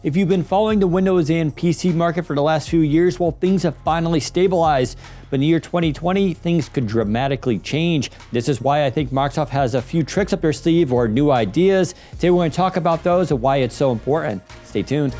If you've been following the Windows and PC market for the last few years, well, things have finally stabilized. But in the year 2020, things could dramatically change. This is why I think Microsoft has a few tricks up their sleeve or new ideas. Today we're going to talk about those and why it's so important. Stay tuned.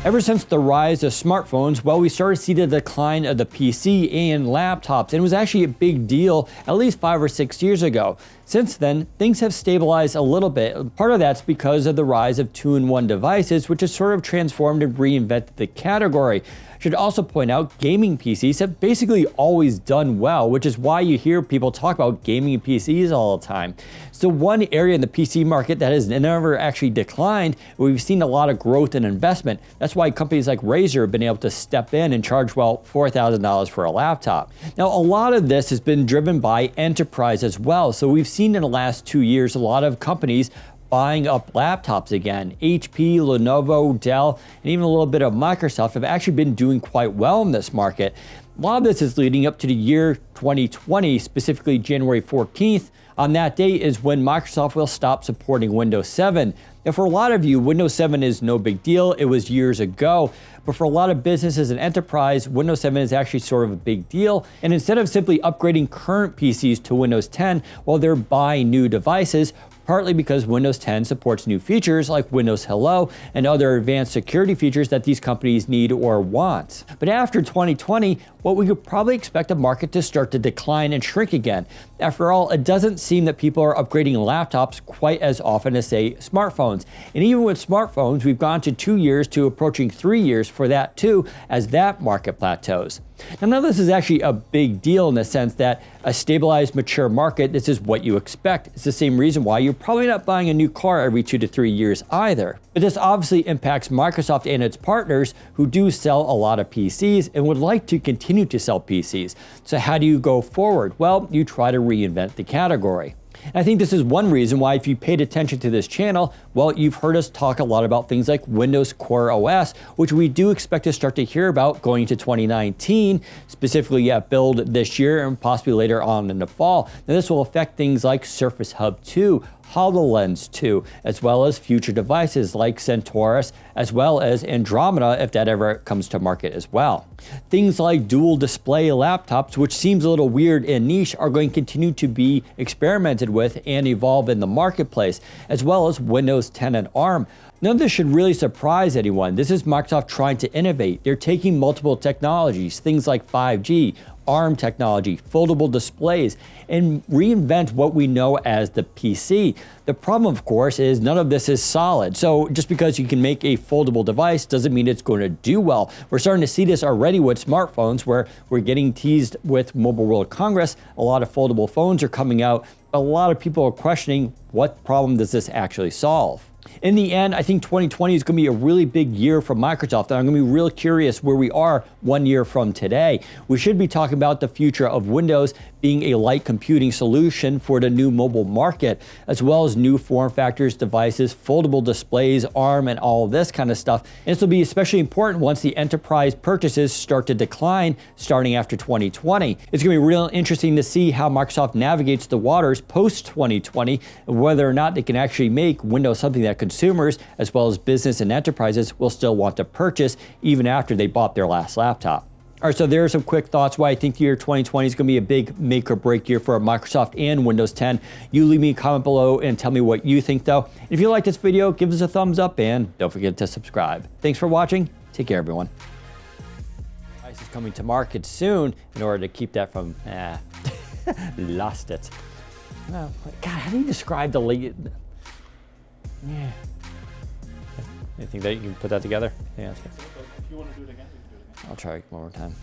Ever since the rise of smartphones, well, we started to see the decline of the PC and laptops, and it was actually a big deal at least 5 or 6 years ago. Since then, things have stabilized a little bit. Part of that's because of the rise of two-in-one devices, which has sort of transformed and reinvented the category. I should also point out gaming PCs have basically always done well, which is why you hear people talk about gaming PCs all the time. So one area in the PC market that has never actually declined, we've seen a lot of growth and investment. That's why companies like Razer have been able to step in and charge, well, $4,000 for a laptop. Now, a lot of this has been driven by enterprise as well. So we've seen in the last 2 years a lot of companies buying up laptops again. HP, Lenovo, Dell, and even a little bit of Microsoft have actually been doing quite well in this market. A lot of this is leading up to the year 2020, specifically January 14th. On that day is when Microsoft will stop supporting Windows 7. Now, for a lot of you, Windows 7 is no big deal. It was years ago. But for a lot of businesses and enterprise, Windows 7 is actually sort of a big deal. And instead of simply upgrading current PCs to Windows 10, well, they're buying new devices, partly because Windows 10 supports new features like Windows Hello and other advanced security features that these companies need or want. But after 2020, well, we could probably expect the market to start to decline and shrink again. After all, it doesn't seem that people are upgrading laptops quite as often as, say, smartphones. And even with smartphones, we've gone to 2 years to approaching 3 years for that too, as that market plateaus. Now, none of this is actually a big deal in the sense that a stabilized, mature market, this is what you expect. It's the same reason why you're probably not buying a new car every 2 to 3 years either. But this obviously impacts Microsoft and its partners who do sell a lot of PCs and would like to continue to sell PCs. So how do you go forward? Well, you try to reinvent the category. And I think this is one reason why, if you paid attention to this channel, well, you've heard us talk a lot about things like Windows Core OS, which we do expect to start to hear about going into 2019, specifically at Build this year and possibly later on in the fall. Now, this will affect things like Surface Hub 2, HoloLens 2, as well as future devices like Centaurus, as well as Andromeda, if that ever comes to market as well. Things like dual display laptops, which seems a little weird and niche, are going to continue to be experimented with and evolve in the marketplace, as well as Windows 10 and ARM. None of this should really surprise anyone. This is Microsoft trying to innovate. They're taking multiple technologies, things like 5G, ARM technology, foldable displays, and reinvent what we know as the PC. The problem, of course, is none of this is solid. So just because you can make a foldable device doesn't mean it's going to do well. We're starting to see this already with smartphones, where we're getting teased with Mobile World Congress. A lot of foldable phones are coming out. A lot of people are questioning, what problem does this actually solve? In the end, I think 2020 is going to be a really big year for Microsoft, and I'm going to be real curious where we are 1 year from today. We should be talking about the future of Windows being a light computing solution for the new mobile market, as well as new form factors, devices, foldable displays, ARM, and all of this kind of stuff. And this will be especially important once the enterprise purchases start to decline starting after 2020. It's going to be real interesting to see how Microsoft navigates the waters post-2020, and whether or not they can actually make Windows something that consumers, as well as business and enterprises, will still want to purchase even after they bought their last laptop. All right, so there are some quick thoughts why I think the year 2020 is going to be a big make or break year for Microsoft and Windows 10. You leave me a comment below and tell me what you think, though. If you like this video, give us a thumbs up and don't forget to subscribe. Thanks for watching. Take care, everyone. Device is coming to market soon in order to keep that from, lost it. Oh, God, how do you describe the late? Yeah. You think that you can put that together? Yeah, that's good. If you want to do it again, we can do it again. I'll try one more time.